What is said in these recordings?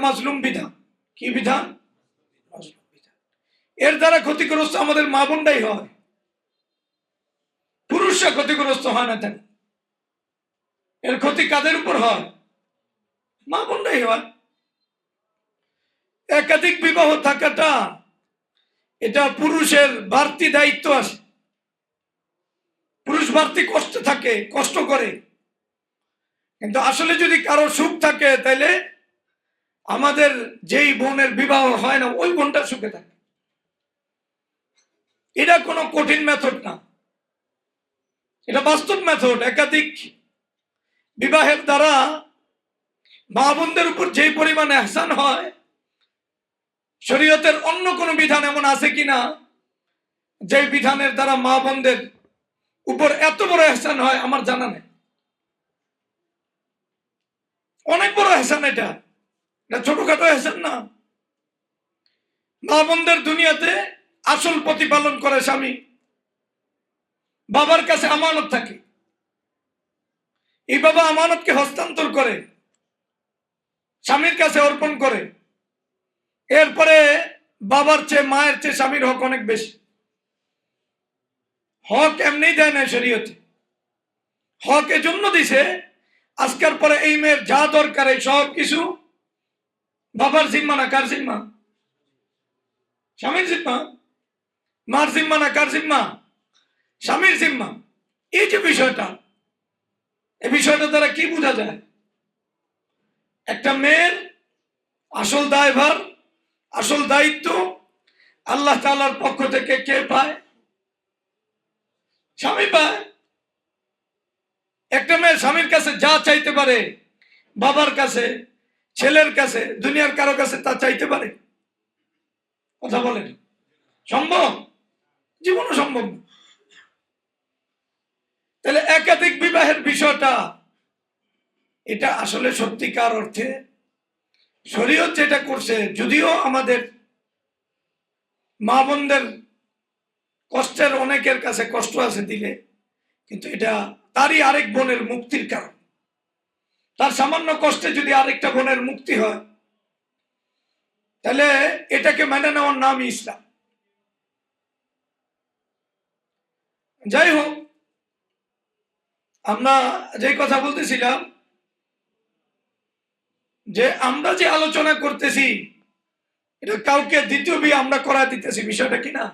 মাজলুম বিধান। কি বিধান? মাজলুম বিধান। এর দ্বারা ক্ষতিগ্রস্ত আমাদের মা বোনরাই হয়, পুরুষরা ক্ষতিগ্রস্ত হয় না। এর ক্ষতি কাদের উপর হয়? মা বোনরাই হয়। একাধিক বিবাহ থাকাটা এটা পুরুষের বাড়তি দায়িত্ব আছে। পুরুষ বাড়তি কষ্টে থাকে, কষ্ট করে। কিন্তু আসলে যদি কারো সুখ থাকে তাহলে আমাদের যেই বোনের বিবাহ হয় না ওই বোনটা সুখে থাকে। এটা কোনো কঠিন মেথড না, এটা বাস্তব মেথড। একাধিক বিবাহের দ্বারা মা বোনদের উপর যেই পরিমাণে ইহসান হয়, শরীয়তের অন্য কোন বিধান এমন আছে কিনা যে বিধানের দ্বারা মা বোনদের উপর এত বড় ইহসান হয়? আমার জানা নেই। অনেক বড় ইহসান এটা, এটা ছোটখাটো ইহসান না। মা বোনদের দুনিয়াতে আসল প্রতিপালন করে স্বামী, বাবার কাছে আমানত থাকে, এই বাবা আমানতকে হস্তান্তর করে স্বামীর কাছে অর্পণ করে। এরপরে বাবার চেয়ে মায়ের চেয়ে স্বামীর হক অনেক বেশি। হক এমনি দেয় না শরীয়তে, হক এজন্য দিছে আজকের পরে এই মেয়ের যা দরকার এই সব কিছু বাবার জিম্মা না কার জিম্মা? স্বামীর জিম্মা। মার জিম্মা না কার জিম্মা? স্বামীর জিম্মা। এই যে বিষয়টা, এই বিষয়টা দ্বারা কি বোঝা যায়? একটা মেয়ের আসল দায়ভার, আসল দায়িত্ব আল্লাহ তাআলার পক্ষ থেকে কে পায়? স্বামী পায়। একটা মেয়ে স্বামীর কাছে যা চাইতে পারে, বাবার কাছে, ছেলের কাছে, দুনিয়ার কারো কাছে তা চাইতে পারে? কথা বলেন, সম্ভব? জীবনও সম্ভব না। তাহলে একাধিক বিবাহের বিষয়টা এটা আসলে সত্যিকার অর্থে শরীয়ত যেটা করছে, যদিও আমাদের মা বোনদের কষ্টের অনেকের কাছে কষ্ট আছে দিলে, কিন্তু এটা তারই আরেক বোনের মুক্তির কারণ। তার সামান্য কষ্টে যদি আরেকটা বোনের মুক্তি হয় তাহলে এটাকে মেনে নেওয়ার নামই ইসলাম। যাই হোক, আমরা যে কথা বলতেছিলাম যে আমরা যে আলোচনা করতেছি এটা কাউকে দ্বিতীয় বিয়ে আমরা করা দিতেছি, বিষয়টা কি না?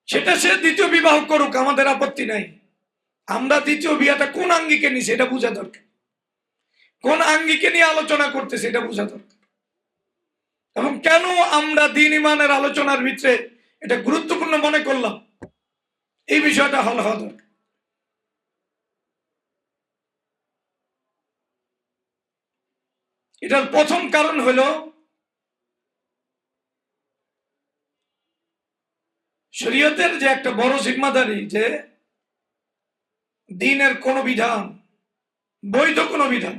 সেটা সে দ্বিতীয় বিবাহ করুক, আমাদের আপত্তি নাই। আমরা দ্বিতীয় বিয়েটা কোন আঙ্গিকে নিছি এটা বোঝা দরকার, কোন আঙ্গিকে নিয়ে আলোচনা করতেছি এটা বোঝা দরকার, এবং কেন আমরা দ্বীন ইমানের আলোচনার ভিতরে এটা গুরুত্বপূর্ণ মনে করলাম এই বিষয়টা হল হওয়া দরকার। এটার প্রথম কারণ হলো শরীয়তের যে একটা বড় জিম্মাদারি, যে দ্বীনের কোন বিধান, বৈধ কোন বিধান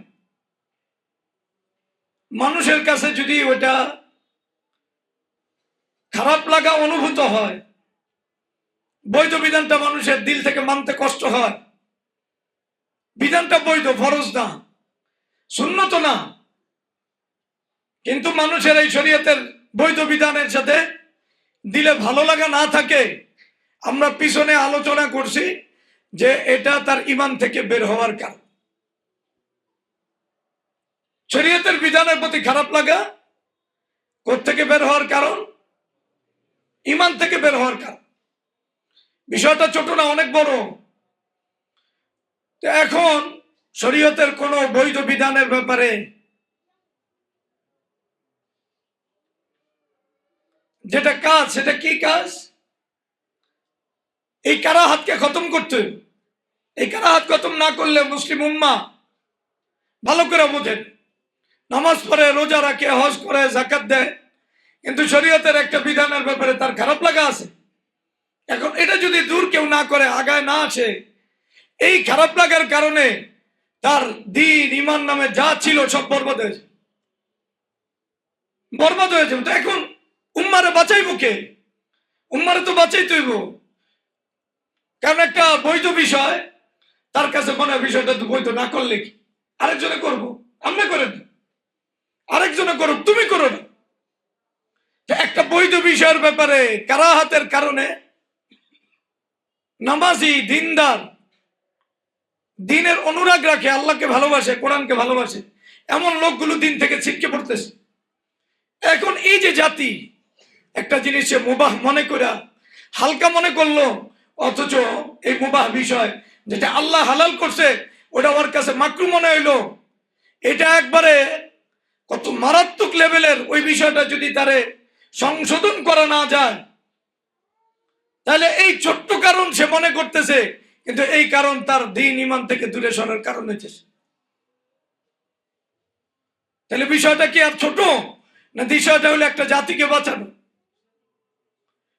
মানুষের কাছে যদি ওটা খারাপ লাগা অনুভূত হয়, বৈধ বিধানটা মানুষের দিল থেকে মানতে কষ্ট হয়, বিধানটা বৈধ, ফরজ না, সুন্নত না, কিন্তু মানুষের এই শরীয়তের বৈধ বিধানের সাথে দিলে ভালো লাগা না থাকে, আমরা পিছনে আলোচনা করছি যে এটা তার ঈমান থেকে বের হওয়ার কারণ। শরীয়তের বিধানের প্রতি খারাপ লাগা কোত্থেকে বের হওয়ার কারণ? ঈমান থেকে বের হওয়ার কারণ। বিষয়টা ছোট না, অনেক বড়। এখন শরীয়তের কোন বৈধ বিধানের ব্যাপারে যেটা কাজ, সেটা কি কাজ? এই কারাহাতকে খতম করতে। এই কারাহাত খতম না করলে মুসলিম উম্মাহ ভালো করে বোঝেন, নামাজ পড়ে, রোজা রাখে, হজ করে, যাকাত দেয়, কিন্তু শরীয়তের একটা বিধানের ব্যাপারে তার খারাপ লাগা আছে। এখন এটা যদি দূর কেউ না করে, আগায় না আসে, এই খারাপ লাগার কারণে তার দ্বীন ঈমান নামে যা ছিল সব বরবাদ হয়েছে, বরবাদ হয়েছে। তো এখন উম্মারে বাঁচাইব কে? উম্মারে তো বাঁচাইতে হইব, কারণ একটা বৈধ বিষয় তার কাছে মনে হয় বিষয়টা তো বৈধ না করলে কি আরেকজনে করবো, আমরা করে দিই, আরেকজনে করুক, তুমি করো না। একটা বৈধ বিষয়ের ব্যাপারে কারাহাতের কারণে নামাজি, দিনদার, দিনের অনুরাগ রাখে, আল্লাহকে ভালোবাসে, কোরআনকে ভালোবাসে, এমন লোকগুলো দিন থেকে ছিটকে পড়তেছে। এখন এই যে জাতি একটা জিনিস সে মুবাহ মনে করে হালকা মনে করলো, অথচ এই মুবাহ বিষয় যেটা আল্লাহ হালাল করছে ওটা ওর কাছে মাকরু মনে হইলো। এটা একবারে কত মারাত্মক লেভেলের। ওই বিষয়টা যদি তারে সংশোধন করা না যায়, তাহলে এই ছোট্ট কারণ সে মনে করতেছে, কিন্তু এই কারণ তার দ্বীন ঈমান থেকে দূরে সরার কারণ হয়েছে। তাহলে বিষয়টা কি আর ছোট না? বিষয়টা হলো একটা জাতিকে বাঁচানো।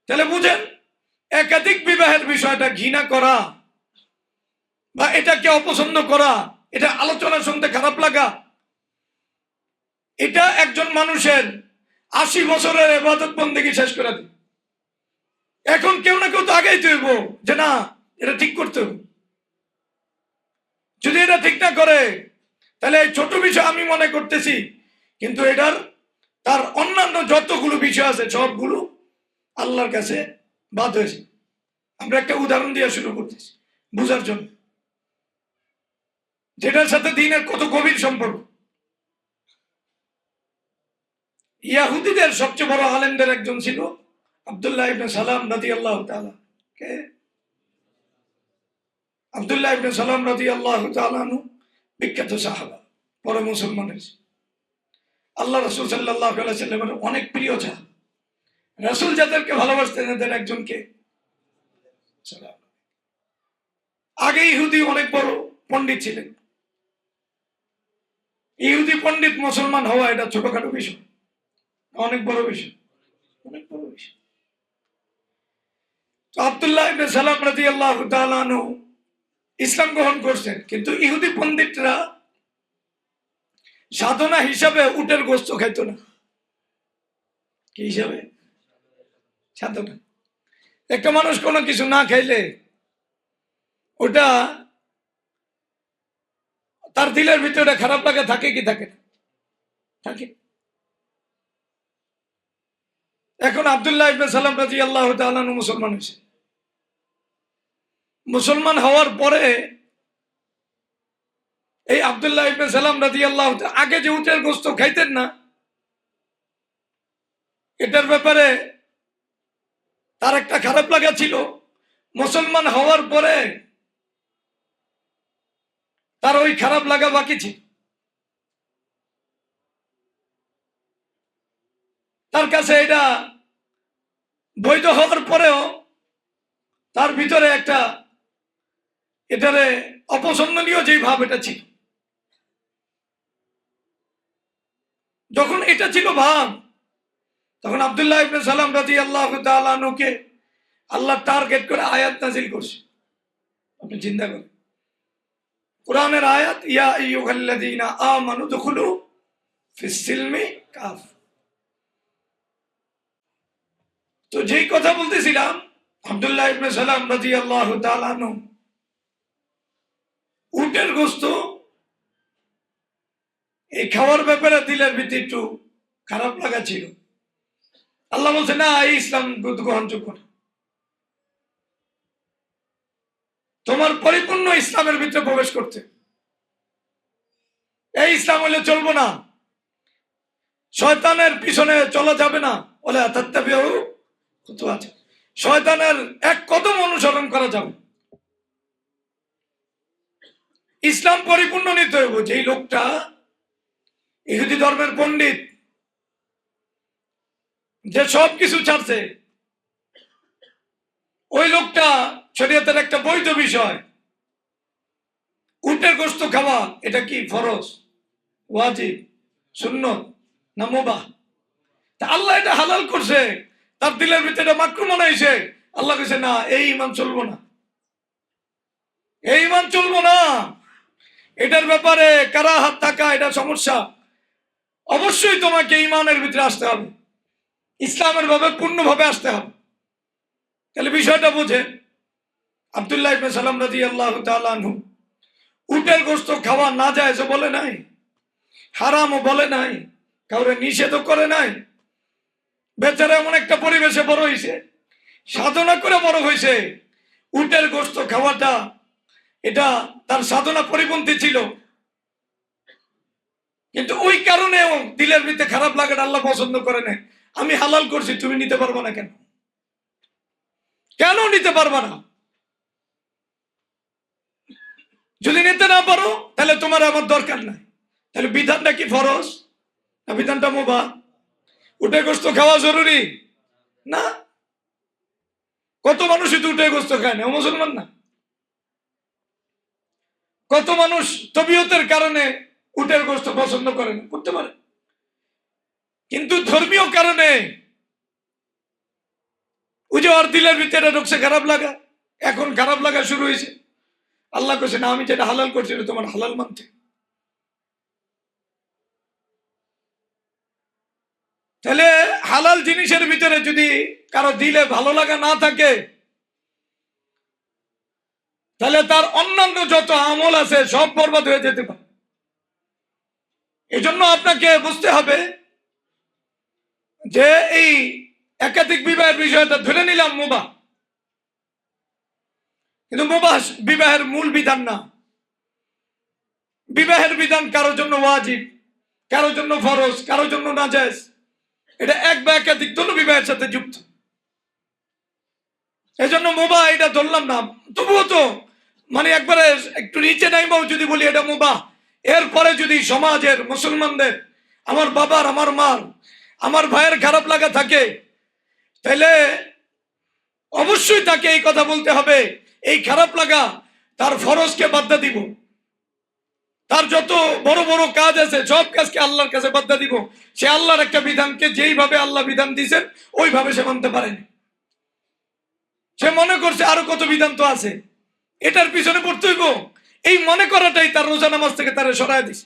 তাহলে বুঝেন, একাধিক বিবাহের বিষয়টা ঘৃণা করা বা এটাকে অপছন্দ করা, এটা আলোচনা শুনতে খারাপ লাগা, এটা একজন মানুষের 80 বছরের ইবাদত বন্দেগী শেষ করে দেয়। এখন কেউ না কেউ তো আগেই তৈব যে না, এটা ঠিক করতে হবে। যদি এটা ঠিক না করে, তাহলে এই ছোট বিষয় আমি মনে করতেছি, কিন্তু এটার তার অন্যান্য যতগুলো বিষয় আছে সবগুলো আল্লাহর কাছে বাদ হয়েছে। আমরা একটা উদাহরণ দিয়ে শুরু করতেছি বুঝার জন্য, যেটার সাথে দিনের কত গভীর সম্পর্ক। ইয়াহুদীদের সবচেয়ে বড় আলেমদের একজন ছিল আব্দুল্লাহ ইবনে সালাম রাদিয়াল্লাহু তাআলা। কে? আব্দুল্লাহ ইবনে সালাম রাদিয়াল্লাহু তাআলা আনহু বিখ্যাত সাহাবা, পরে মুসলমান হয়েছে। আল্লাহ রাসূল সাল্লাল্লাহু আলাইহি সাল্লামের অনেক প্রিয় সাহাবা। রাসূল যাদেরকে ভালোবাসতেন এদের একজনকে সালাম। আগে ইহুদি অনেক বড় পণ্ডিত ছিলেন। ইহুদি পণ্ডিত মুসলমান হওয়া এটা ছোটখাটো বিষয়, অনেক বড় বিষয়, অনেক বড় বিষয়। তো আব্দুল্লাহ ইবনে সালাম রাদিয়াল্লাহু তাআলা আনহু ইসলাম গ্রহণ করছেন, কিন্তু ইহুদি পণ্ডিতরা সাধনা হিসাবে উটের গোশত খাইতো না। কি হিসাবে? সাধনা। একটা মানুষ কোনো কিছু না খাইলে ওটা তার দিলের ভিতরে খারাপ লাগা থাকে কি থাকে না? থাকে। এখন আব্দুল্লাহ ইবনে সালাম রাদিয়াল্লাহু তাআলা আনহু মুসলমান হয়েছে। মুসলমান হওয়ার পরে এই আব্দুল্লাহ ইবনে সালাম রাদিয়াল্লাহু তাআলা আগে যে উটের গোশত খাইতেন না, এটার ব্যাপারে তার একটা খারাপ লাগা ছিল। মুসলমান হওয়ার পরে তার ওই খারাপ লাগা বাকি ছিল। তার কাছে এটা বৈধ হওয়ার পরেও তার ভিতরে একটা এটারে অপছন্দনীয় যে ভাব এটা ছিল। যখন এটা ছিল ভাব, তখন আব্দুল্লাহ ইবনে সালাম রাদিয়াল্লাহু তাআলা আনহুকে আল্লাহ টার্গেট করে আয়াত নাযিল করছে। আপনি চিন্তা করেন, কোরআনের আয়াত, ইয়া আইয়ুহাল্লাযীনা আমানু দুখুলু ফিস সিলমি কাফ। তো যেই কথা বলতেছিলাম, আব্দুল্লাহ ইবনে সালাম রাদিয়াল্লাহু তাআলা আনহু উটের গোশত এই খাওয়ার ব্যাপারে দিলের ভিতরে একটু খারাপ লাগা ছিল। আল্লাহ বলছে না, এই ইসলাম গ্রহণযোগ্য না। তোমার পরিপূর্ণ ইসলামের ভিতরে প্রবেশ করতে, এই ইসলাম হলে চলবো না, শয়তানের পিছনে চলা যাবে না। বলে তাত্তাবিউ খুতুওয়াত, শয়তানের এক কদম অনুসরণ করা যাবে। ইসলাম পরিপূর্ণ নিতে হইব। যেই লোকটা ইহুদি ধর্মের পণ্ডিত, যে সব কিছু ছাড়ছে, ওই লোকটা শরীয়তের একটা বৈধ বিষয় উটের গোশত খাওয়া, এটা কি ফরজ, ওয়াজিব, সুন্নত না মুবাহ? তা আল্লাহ এটা হালাল করছে, তার দিলের ভিতরে মাকরু মনে হয়েছে। আল্লাহ কইছে না, এই ঈমান চলবো না, এই ঈমান চলবো না। এটার ব্যাপারে কারাহাত থাকা এটা সমস্যা। অবশ্যই তোমাকে ঈমানের ভিতরে আসতে হবে, ইসলামের ভাবে পূর্ণভাবে আসতে হবে। তাহলে বিষয়টা বুঝে আব্দুল্লাহ ইবনে সালাম রাদিয়াল্লাহু তাআলা আনহু উটের গোস্ত খাওয়া না যায় বলে নাই, হারামও বলে নাই, কাউরে নিষেধও করে নাই। বেচারা এমন একটা পরিবেশে বড় হয়েছে, সাধনা করে বড় হয়েছে, উটের গোস্ত খাওয়াটা এটা তার সাধনা পরিপন্থী ছিল। কিন্তু ওই কারণেও দিলের ভিতরে খারাপ লাগাটা আল্লাহ পছন্দ করে না। আমি হালাল করছি, তুমি নিতে পারবা না কেন? কেন নিতে পারবা না? যদি নিতে না পারো তাহলে তোমার আমার দরকার নাই। তাহলে বিধানটা কি ফরজ না বিধানটা মুবাহ? উটের গোস্ত খাওয়া জরুরি না? কত মানুষ উটের গোস্ত খায় না, মুসলমান না? কত মানুষ তবিয়তের কারণে উটের গোস্ত পছন্দ করে না, করতে পারে, কিন্তু ধর্মীয় কারণে ওই যে ওর দিলের ভিতরে ঢুকছে খারাপ লাগা, এখন খারাপ লাগা শুরু হয়েছে। আল্লাহ কইছে না, আমি যেটা হালাল করছি এটা তোমার হালাল মানতে। তাহলে হালাল জিনিসের ভিতরে যদি কারো দিলে ভালো লাগা না থাকে, তাহলে তার অন্যান্য যত আমল আছে সব বরবাদ হয়ে যেতে পারে। এই জন্য আপনাকে বুঝতে হবে যে এই একাধিক বিবাহের বিষয়টা ধরে নিলাম মুবাহ, কিন্তু মুবাহ বিবাহের মূল বিধান না। বিবাহের বিধান কারোর জন্য ওয়াজিব, কারোর জন্য ফরজ, কারোর জন্য নাজায়েজ। এটা এক বা একাধিক দোনো বিবাহের সাথে যুক্ত। এই জন্য মুবাহ এটা ধরলাম না। তবুও তো মানে একবারে একটু নিচে নাইমাও যদি বলি এটা মুবাহ, এরপরে যদি সমাজের মুসলমানদের, আমার বাবার, আমার মার, আমার ভাইয়ের খারাপ লাগা থাকে, তাহলে অবশ্যই তাকে এই কথা বলতে হবে, এই খারাপ লাগা তার ফরজকে বাধ্য দিব, তার যত বড় বড় কাজ আছে সব কাজকে আল্লাহর কাছে বাধ্য দিব। সে আল্লাহর একটা বিধানকে যেইভাবে আল্লাহ বিধান দিয়েছেন ওইভাবে সে মানতে পারেনি। সে মনে করছে আরো কত বিধান তো আছে, এটার পিছনে পড়তে হইব, এই মনে করাটাই তার রোজা নামাজ থেকে তারা সরায় দিছে।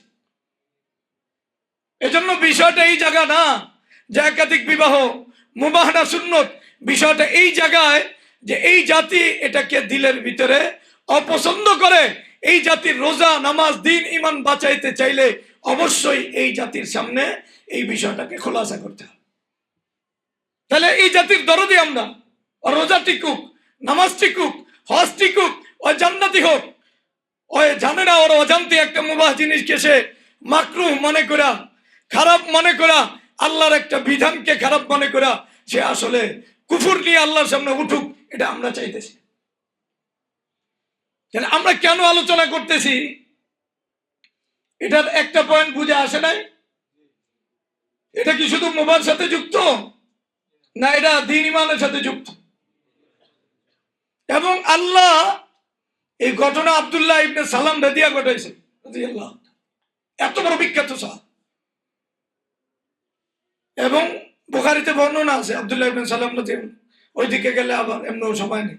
এজন্য বিষয়টা এই জায়গা না যে একাধিক বিবাহ মুবাহ না সুন্নত। বিষয়টা এই জায়গায় যে এই জাতি এটাকে দিলের ভিতরে অপছন্দ করে। এই জাতির রোজা নামাজ দিন ইমান বাঁচাইতে চাইলে অবশ্যই এই জাতির সামনে এই বিষয়টাকে খোলাসা করতে হবে। তাহলে এই জাতির দরদি আমরা, রোজা টিকুক, নামাজ টিকুক, হজ টিকুক, ও জান্নাতি হোক, ওই জানে না ওর অজান্তে একটা মুবাহ জিনিসকে সে মাকরুহ মনে করা, খারাপ মনে করা, আল্লাহর একটা বিধানকে খারাপ মনে করা, সে আসলে কুফর নিয়ে আল্লাহর সামনে উঠুক, এটা আমরা চাইতেছি। তাহলে আমরা কেন আলোচনা করতেছি, এটার একটা পয়েন্ট বুঝে আসে নাই? এটা কি শুধু মুবাহর সাথে যুক্ত না এটা দ্বীন ইমানের সাথে যুক্ত? এবং আল্লাহ এই ঘটনা আব্দুল্লাহ ইবনে সালাম রাদিয়া ঘটাইছে, এত বড় বিখ্যাত সাহাবী, এবং বুখারীতে বর্ণনা আছে আব্দুল্লাহ ইবনে সালাম রাদিয়াল্লাহু, ওইদিকে গেলে আবার এমনও সময় নেই।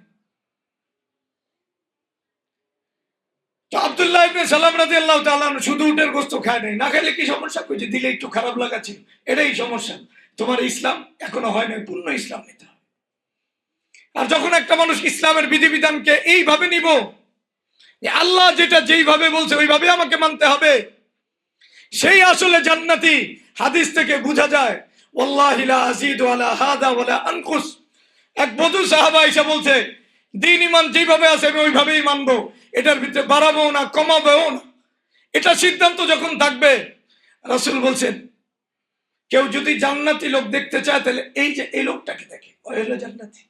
তো আব্দুল্লাহ ইবনে সালাম রাদিয়াল্লাহু তাআলা শুধু উটের গোশত খায় নাই, না খাইলে কি সমস্যা, কইছে দিলে একটু খারাপ লাগাছে, এটাই সমস্যা। তোমার ইসলাম এখনো হয় নাই, পূর্ণ ইসলাম নিতে হবে। আর যখন একটা মানুষ ইসলামের বিধিবিধানকে এইভাবে নিব যে আল্লাহ যেটা যেইভাবে বলছে ওইভাবে আমাকে মানতে হবে, সেই আসলে জান্নাতি। হাদিস থেকে বোঝা যায় ওয়াল্লাহি লা আযীদু আলা হাযা ওয়ালা আনকুস। এক বদু সাহাবা এসে বলছে দ্বীন ঈমান যেভাবে আছে আমি ওইভাবেই মানবো, এটার ভিতরে বাড়াবো না কমাবো না। এটা সিদ্ধান্ত যখন থাকবে, রাসূল বলছেন কেউ যদি জান্নাতি লোক দেখতে চায় তাহলে এই যে এই লোকটাকে দেখে, ওই হলো জান্নাতি।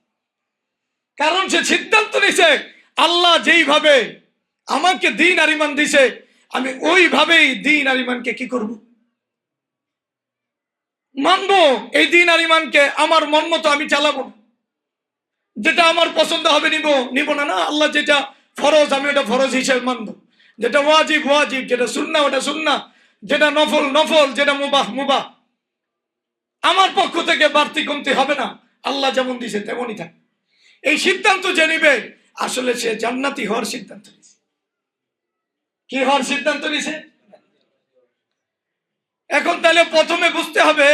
কারণ সে সিদ্ধান্ত নিছে আল্লাহ যেইভাবে আমাকে দ্বীন আর ঈমান দিছে আমি ওইভাবেই দ্বীন আর ঈমানকে কি করব, মানবো। এই দ্বীন আর ঈমানকে আমার মন মতো আমি চালাবো না, যেটা আমার পছন্দ হবে নিব না। না, আল্লাহ যেটা ফরজ আমি ওটা ফরজ হিসেবে মানবো, যেটা ওয়াজিব ওয়াজিব, যেটা সুন্নাহ ওটা সুন্নাহ, যেটা নফল নফল, যেটা মুবাহ মুবাহ। আমার পক্ষ থেকে বাড়তি কমতি হবে না, আল্লাহ যেমন দিছে তেমনই থাকে। এই সিদ্ধান্ত যে নিবে আসলে সে জান্নাতি হওয়ার সিদ্ধান্ত নিছে। কি হওয়ার সিদ্ধান্ত নিছে? এখন তাহলে প্রথমে বুঝতে হবে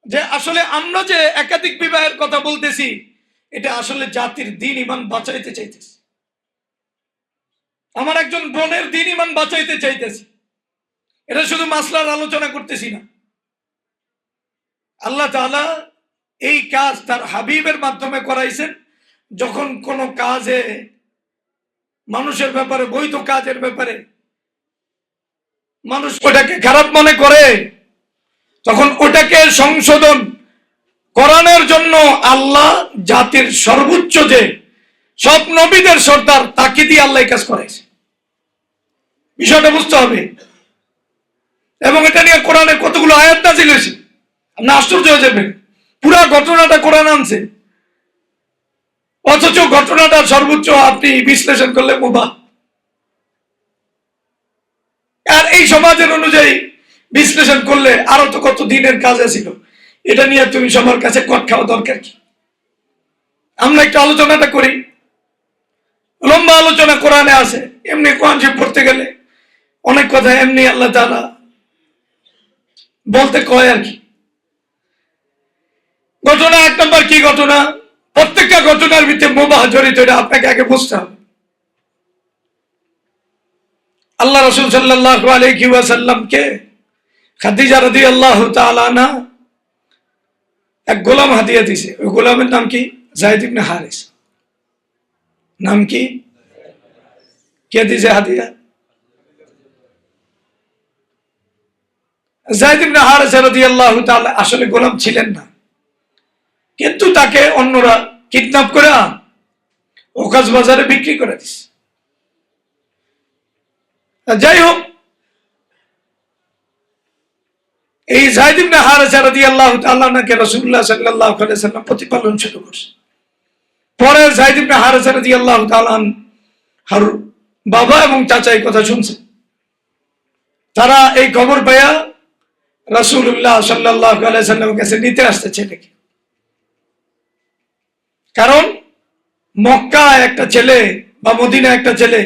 যে আসলে আমরা যে একাধিক বিবাহের কথা বলতেছি এটা আসলে জাতির দ্বীন ঈমান বাঁচাইতে চাইতেছি। আমার একজন বোনের দিন ইমান বাঁচাইতে চাইতেছি, এটা শুধু মাসলার আলোচনা করতেছি না। আল্লাহ তাআলা এই কাজ তার হাবিবের মাধ্যমে করাইছেন। যখন কোনো কাজে মানুষের ব্যাপারে, বৈধ কাজের ব্যাপারে মানুষ ওটাকে খারাপ মনে করে, তখন ওটাকে সংশোধন করানোর জন্য আল্লাহ জাতির সর্বোচ্চ যে সব নবীদের সর্দার, তাকে দিয়ে আল্লাহ কাজ করাইছে। বিষয়টা বুঝতে হবে। এবং এটা নিয়ে কোরআনে কতগুলো আয়াত নাযিল হয়েছে, আপনি আশ্চর্য হয়ে যাবেন। পুরা ঘটনাটা কোরআন আনছে, অথচ ঘটনাটা সর্বোচ্চ আপনি বিশ্লেষণ করলে মুবাহ। আর এই সমাজের অনুযায়ী বিশ্লেষণ করলে আরো তো কত দিনের কাজ ছিল। এটা নিয়ে তুমি সবার কাছে কট খাওয়া দরকার কি? আমরা একটু আলোচনাটা করি। লম্বা আলোচনা কোরআনে আছে, এমনি কোরআন শরীফ পড়তে গেলে অনেক কথা এমনি আল্লাহ তাআলা বলতে কয় আর কি। ঘটনা এক নম্বর কি ঘটনা? প্রত্যেকটা ঘটনার ভিতরে মুবাহ জড়িত, এটা আপনাকে আগে বুঝতে হবে। আল্লাহ রাসূল সাল্লাল্লাহু আলাইহি ওয়াসাল্লামকে খাদিজা রাদিয়াল্লাহু তাআলা আনহা এক গোলাম হাদিয়া দিয়েছে। ওই গোলামের নাম কি? যায়েদ ইবনে হারিস। নাম কি? কে দিয়েছে হাদিয়া? যায়েদ ইবনে হারিস রাদিয়াল্লাহু তাআলা আসলে গোলাম ছিলেন না, কিন্তু তাকে অন্যরা কিডন্যাপ করে ওকাজ বাজারে বিক্রি করে দিছে। যাই হোক, এই যায়েদ ইবনে হারিস রাদিয়াল্লাহু তাআলা নাকে রাসূলুল্লাহ সাল্লাল্লাহু আলাইহি ওয়াসাল্লাম প্রতিপালন শুরু করছে। পরে যায়েদ ইবনে হারিস রাদিয়াল্লাহু তাআলা আর বাবা এবং চাচা এই কথা শুনছে। তারা এই খবর পায়া রাসূলুল্লাহ সাল্লাল্লাহু আলাইহি ওয়াসাল্লামের কাছে নিতে আসছে ছেলেকে। কারণ মক্কা একটা ছেলে বা মদিনা একটা ছেলে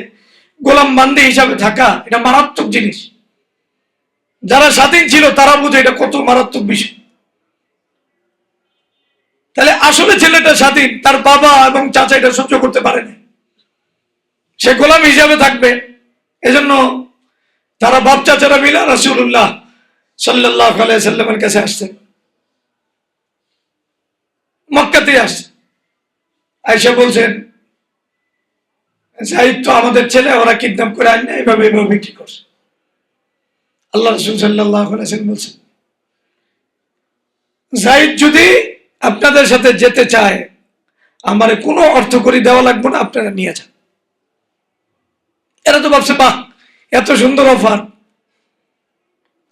গোলাম বান্দি হিসাবে থাকা, এটা মারাত্মক জিনিস। যারা স্বাধীন ছিল তারা বুঝে এটা কত মারাত্মক বিষয়। তাহলে আসলে ছেলেটা স্বাধীন, তার বাবা এবং চাচা এটা সহ্য করতে পারে না, সে গোলাম হিসাবে থাকবে। এজন্য তারা বাপ চাচারা মিলে রাসূলুল্লাহ সাল্লাল্লাহু আলাইহি ওয়াসাল্লামের কাছে আসছেন, মক্কাতে আসছে। আয়েশা বলছেন, যায়েদ তো আমাদের ছেলে, ওরা কিডন্যাপ করে আনে এভাবে এভাবে বিক্রি করছে। আল্লাহ রাসূল সাল্লাল্লাহু আলাইহি ওয়াসাল্লাম বলছেন, যায়েদ যদি আপনাদের সাথে যেতে চায়, আমার কোনো অর্থ করি দেওয়া লাগবে না, আপনারা নিয়ে যান। এরা তো ভাবছে, বাহ, এত সুন্দর অফার,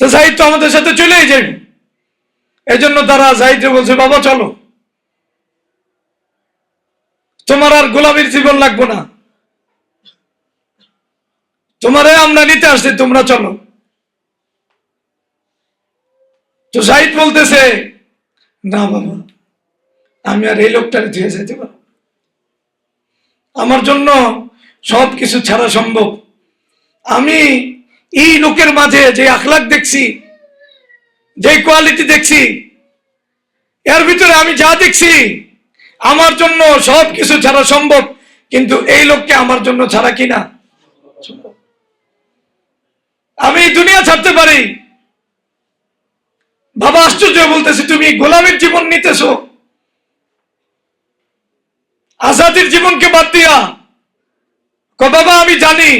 তো যায়েদ তো আমাদের সাথে চলেই যাবে। এই জন্য তারা যায়েদকে বলছে, বাবা চলো, তোমার আর গোলামীর জীবন লাগবে না, তোমারে আমরা নিতে আসছি, তোমরা চলো। তো যায়েদ বলতেছে, না বাবা, আমি আর এই লোকটাকে ধুয়ে যেতে পারবো, আমার জন্য সবকিছু ছাড়া সম্ভব। আমি এই লোকের মাঝে যে আখলাক দেখছি, যে কোয়ালিটি দেখছি, এর ভিতরে আমি যা দেখছি, আমার জন্য সবকিছু ছাড়া সম্ভব, কিন্তু এই লোককে আমার জন্য ছাড়া কিনা আমি দুনিয়া ছাড়তে পারি। বাবা আশ্চর্য বলতেছে, তুমি গোলামের জীবন নিতেছো, আজাদির জীবনকে বাদ দিয়া। বাবা আমি জানি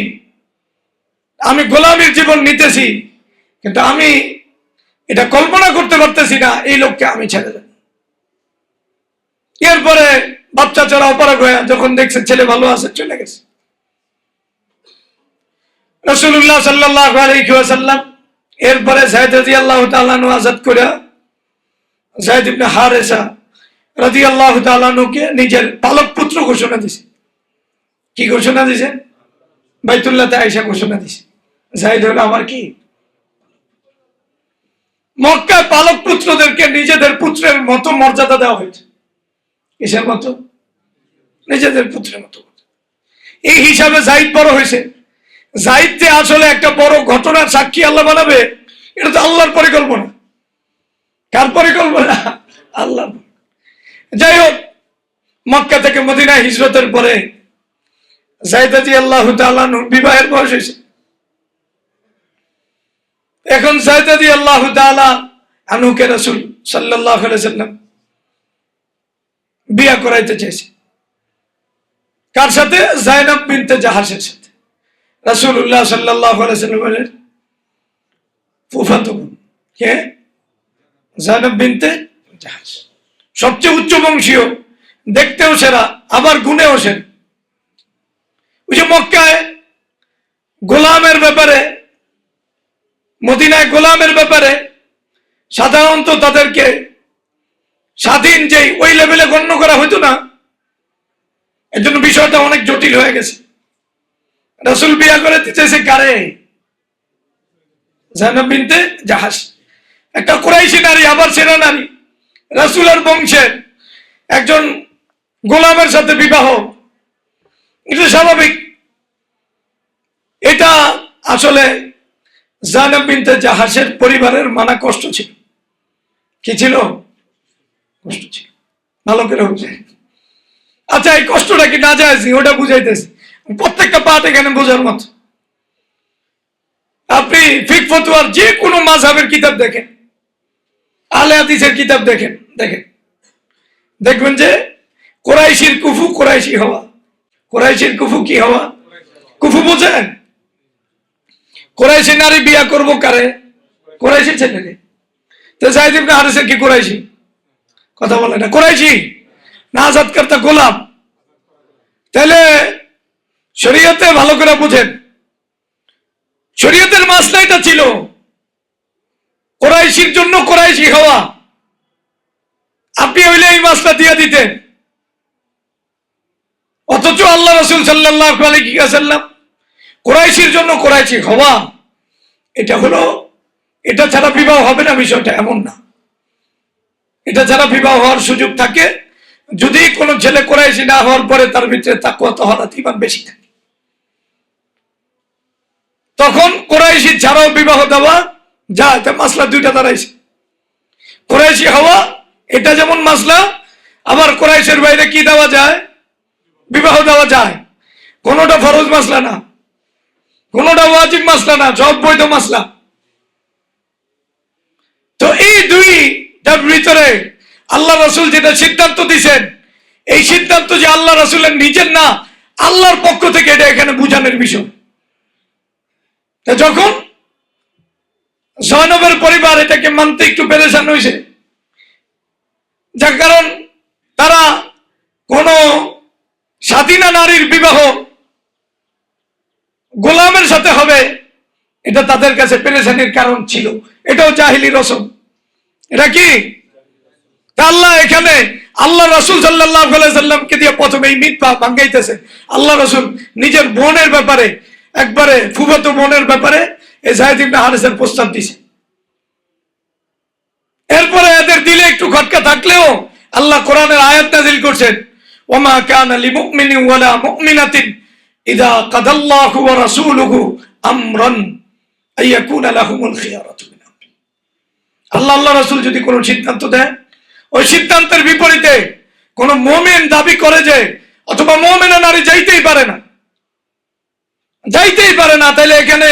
আমি গোলামের জীবন নিতেছি, কিন্তু আমি এটা কল্পনা করতে পারতেছি না এই লোককে আমি ছেড়ে দেব। এরপরে বাচ্চা চারা অপারগ হয়ে যখন দেখছে ছেলে ভালো আছে, চলে গেছে। রাসূলুল্লাহ সাল্লাল্লাহু আলাইহি ওয়াসাল্লাম এরপরে যায়েদ রাদিয়াল্লাহু তাআলা আনহু আযাদ করে যায়েদ ইবনে হারিসা রাদিয়াল্লাহু তাআলা আনহুকে নিজের পালক পুত্র ঘোষণা দিয়েছে। কি ঘোষণা দিয়েছে? বাইতুল্লাহতে আয়েশা ঘোষণা দিয়েছে, যায়েদ হলো আমার কি? মক্কায় পালক পুত্রদেরকে নিজেদের পুত্রের মতো মর্যাদা দেওয়া হয়েছে। কিসের মতো? নিজেদের পুত্রের মতো। এই হিসাবে যায়েদ বড় হয়েছে। যায়েদ যে আসলে একটা বড় ঘটনার সাক্ষী আল্লাহ বানাবে, এটা তো আল্লাহর পরিকল্পনা। কার পরিকল্পনা? আল্লাহ। যাই হোক, মক্কা থেকে মদিনায় হিজরতের পরে যায়েদ রাদিয়াল্লাহু তাআলা আনহুর বিবাহের বয়স হয়েছে। এখন যায়েদ রাদিয়াল্লাহু তাআলা আনহুকে রাসূল সাল্লাল্লাহু আলাইহি সাল্লাম বিয়ে করাইতে চাইছে। কার সাথে? যায়েনব বিনতে জাহাশের সাথে। রাসূলুল্লাহ সাল্লাল্লাহু আলাইহি সাল্লামের ফুফাতো বোন। কে? যায়েনব বিনতে জাহাশ। সবচেয়ে উচ্চ বংশীয়, দেখতেও সেরা, আবার গুণেও সেরা। ওই যে মক্কায় গোলামের ব্যাপারে, মদিনায় গোলামের ব্যাপারে সাধারণত তাদেরকে স্বাধীন যে ওই লেভেলে গণ্য করা হতো না, এর জন্য বিষয়টা অনেক জটিল হয়ে গেছে। রাসূল বিয়া করে দিতেছে কারে? যায়েনব বিনতে জাহাশ, একটা কুরাইশি নারী, আবার সেরা নারী, রাসূলের বংশের একজন গোলামের সাথে বিবাহ, এটা স্বাভাবিক। এটা আসলে যায়েনব বিনতে জাহাশের পরিবারের মানা কষ্ট ছিল। কি ছিল? কষ্ট ছিল। ভালো করে বুঝে। আচ্ছা, এই কষ্টটা কি না যায় ওটা বুঝাইতেছি, প্রত্যেকটা পাঠ এখানে বোঝার মতো। আপনি ফিকহ ফতোয়ার যে কোনো মাযহাবের কিতাব দেখেন, আহলে হাদিসের কিতাব দেখেন, দেখবেন যে কুরাইশির কুফু কুরাইশি হওয়া। কুরাইশির কুফু কি হওয়া? কুফু বোঝেন? কুরাইশি নারী বিয়া করবো কারে? কুরাইশি ছেলেকে। তো যায়েদ ইবনে হারিসা কি কুরাইশি? কথা বলে না, কুরাইশি না আযাদকর্তা গোলাম। তাহলে শরীয়তে ভালো করে বুঝেন, শরীয়তের মাসলা এটা ছিল কুরাইশির জন্য কুরাইশি হওয়া। আপনি হইলে এই মাসলা দিয়ে দিতেন, অথচ আল্লাহ রাসূল সাল্লাল্লাহু আলাইহি ওয়াসাল্লাম কুরাইশির জন্য কুরাইশি হওয়া, এটা হলো, এটা ছাড়া বিবাহ হবে না, বিষয়টা এমন না। এটা ছাড়া বিবাহ হওয়ার সুযোগ থাকে যদি কোনো ছেলে কুরাইশি না হওয়ার পরে তার ভিতরে তাকওয়া তাহারাত ঈমান বেশি থাকে, তখন কুরাইশি ছাড়াও বিবাহ দেওয়া যায়। এটা মাসলা দুইটা দাঁড়াইছে। কুরাইশি হওয়া এটা যেমন মাসলা, আবার কুরাইশের বাইরে কি দেওয়া যায়? বিবাহ দেওয়া যায়। কোনোটা ফরজ মাসলা না, কোনোটা ওয়াজিব মাসলা না, সব বৈধ মাসলা। তো এই দুইটার ভিতরে আল্লাহ রাসূল যেটা সিদ্ধান্ত দিয়েছেন, এই সিদ্ধান্ত যে আল্লাহ রাসূলের নিজের না, আল্লাহর পক্ষ থেকে, এটা এখানে বুঝানোর বিষয়। যখন যায়েনবের পরিবার এটাকে মানতে একটু পেরেশান হয়েছে, যার কারণ তারা কোন স্বাধীনা নারীর বিবাহ গোলামের সাথে হবে, এটা তাদের কাছে পেরেশানির কারণ ছিল। এটাও জাহিলি রসম। এটা কি? আল্লাহ এখানে আল্লাহ রাসূল সাল্লাল্লাহু আলাইহি সাল্লামকে দিয়ে প্রথমে এই মিথ ভাঙাইতেছে। আল্লাহ রাসূল নিজের বোনের ব্যাপারে, একবারে ফুফাতো বোনের ব্যাপারে এই যায়েদ ইবনে হারিসার প্রস্তাব দিয়েছে। এরপরে এদের দিলে একটু খটকা থাকলেও আল্লাহ কোরআনের আয়াত নাযিল করছেন, ওমা কানা লিমুমিনিন ওয়ালা মুমিনাতিন ইযা কাদাল্লাহু ওয়া রাসূলুহু আমরান আইয়াকুনা লাহুমুল খিয়ারাতু মিন আমরি। আল্লাহ রাসূল যদি কোনো সিদ্ধান্ত দেয়, ওই সিদ্ধান্তের বিপরীতে কোন মুমিন দাবি করে যে, অথবা মুমিনা নারী যাইতেই পারে না, তাহলে এখানে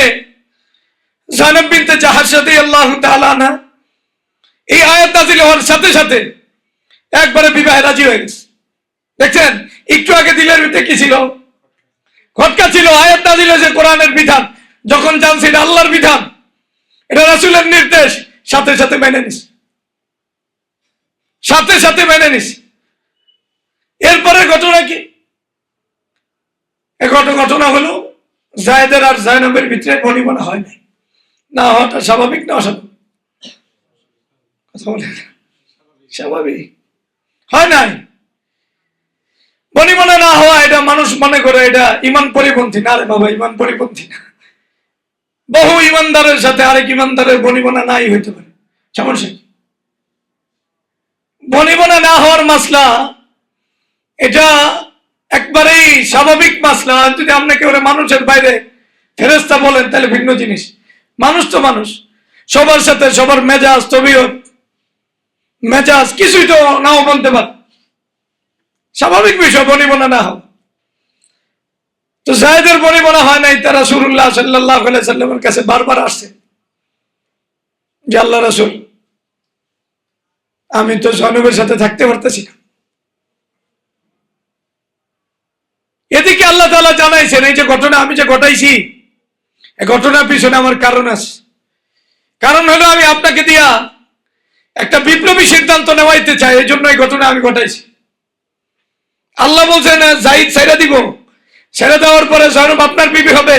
যায়েনব বিনতে জাহাশ রাদিয়াল্লাহু তাআলা আনহা এই আয়াত নাযিল হওয়ার সাথে সাথে একবারে বিবাহে রাজি হয়ে গেছে। দেখছেন, একটু আগে দিলের ভিতরে কি ছিল? খটকা ছিল। আয়াত নাযিল হয়েছে কোরআনের বিধান, যখন জানছে এটা আল্লাহর বিধান, এটা রাসূলের নির্দেশ, সাথে সাথে মেনে নিস, এরপরে ঘটনা কি? ঘটনা হলো যায়েদের আর যায়েনবের ভিতরে বনিবনা হয় নাই। না হওয়াটা স্বাভাবিক না অস্বাভাবিক? স্বাভাবিক হয় নাই। বনিবনা না হওয়া, এটা মানুষ মনে করে এটা ইমান পরিপন্থী। না রে বাবা, ইমান পরিপন্থী না। বহু ইমানদারের সাথে আরেক ইমানদারের বনিবনা নাই হইতে পারে, সমস্যা। বনিবনা না হওয়ার মাসলা এটা একবারেই স্বাভাবিক মাসলা। যদি আপনাকে ওরা মানুষের বাইরে ফেরেশতা বলেন তাহলে ভিন্ন জিনিস। মানুষ তো মানুষ, সবার সাথে সবার মেজাজ, তবিয়ত, কিছুই তো নাও বলতে পারে, স্বাভাবিক বিষয় বনিবনা না হোক। তো জায়েদের বনি বলা হয় নাই, তারা রাসূলুল্লাহ সাল্লাল্লাহু আলাইহি সাল্লামের কাছে বারবার আসছে যে আল্লাহ রাসূল, আমি তো জয়নবের সাথে থাকতে পারতেছি না। এদিকে আল্লাহ তাআলা জানাইছেন এই যে ঘটনা আমি যে ঘটাইছি, এই ঘটনার পিছনে আমার কারণ আছে। কারণ হলো আমি আপনাকে দিয়া একটা বিপ্লবী সিদ্ধান্ত নেওয়াইতে চাই, এই জন্য এই ঘটনা আমি ঘটাইছি। আল্লাহ বলছেন জাহিদ ছেড়ে দিব, ছেড়ে দেওয়ার পরে জয়নব আপনার বিবি হবে,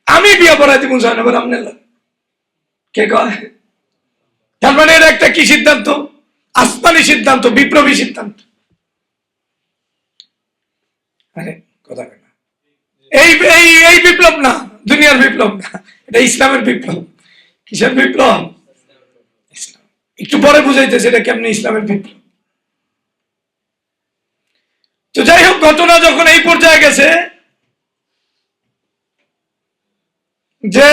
আমি বিয়ে পড়াই দিব জয়নবের। আপনার কে কয়? তার মানে এটা একটা কি সিদ্ধান্ত? আসমানি সিদ্ধান্ত, বিপ্লবী সিদ্ধান্ত। আরে কথা না, এই এই এই বিপ্লব না, দুনিয়ার বিপ্লব না, এটা ইসলামের বিপ্লব। কিসের বিপ্লব? ইসলাম। একটু পরে বুঝাইতেছে এটা কেমনি ইসলামের বিপ্লব। তো যাই হোক, ঘটনা যখন এই পর্যায়ে গেছে যে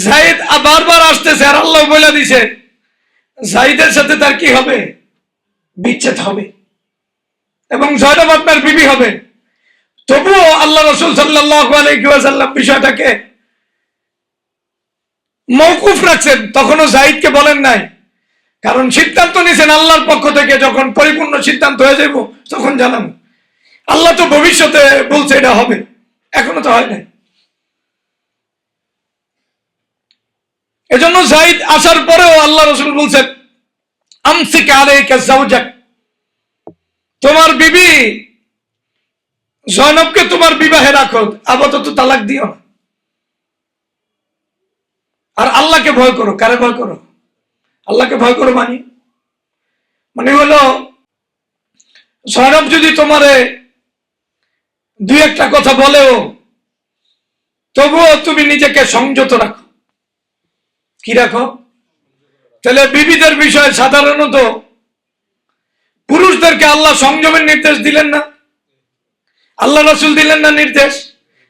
জাহিদ বারবার আসতেছে, আর আল্লাহ বলে দিছে জাহিদের সাথে তার কি হবে? বিচ্ছেদ হবে, এবং জয়নব আপনার বিবি হবে। তবুও আল্লাহ রাসূল সাল্লাল্লাহু আলাইহি ওয়াসাল্লাম বিষয়টাকে মওকুফ রাখছেন, তখনও জাহিদকে বলেন নাই। কারণ সিদ্ধান্ত নিয়েছেন আল্লাহর পক্ষ থেকে, যখন পরিপূর্ণ সিদ্ধান্ত হয়ে যাব তখন জানান। আল্লাহ তো ভবিষ্যতে বলছে এটা হবে, এখনো তো হয় নাই। এজন্য জাহিদ আসার পরেও আল্লাহ রাসূল বলছেন আমসিক আলাইকা যাওজাক, তোমার বিবি জয়নবকে তোমার বিবাহে রাখো, আপাতত তালাক দিও না। আর আল্লাহকে ভয় করো। কারে ভয় করো? আল্লাহকে ভয় করো মানে হলো জয়নব যদি তোমারে দুই একটা কথা বলেও, তবুও তুমি নিজেকে সংযত রাখো। কি রাখো? তাহলে বিবিদের বিষয়ে সাধারণত পুরুষদেরকে আল্লাহ সংযমের নির্দেশ দিলেন না? আল্লাহ রাসূল দিলেন না নির্দেশ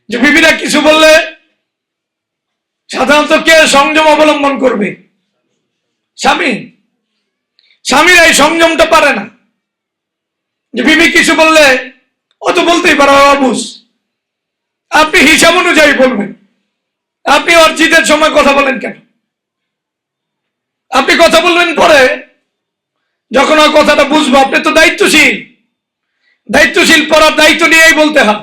যে বিবিরা কিছু বললে সাধারণত কে সংযম অবলম্বন করবে? স্বামী। স্বামীরা এই সংযমটা পারে না, যে বিবি কিছু বললে ও তো বলতেই পারো অবুঝ, আপনি হিসাব অনুযায়ী বলবেন। আপনি ওর জিদের সময় কথা বলেন কেন? আপনি কথা বলবেন পরে, যখন ওর কথাটা বুঝবো। আপনি তো দায়িত্বশীল, দায়িত্বশীল পড়ার দায়িত্ব নিয়েই বলতে হয়।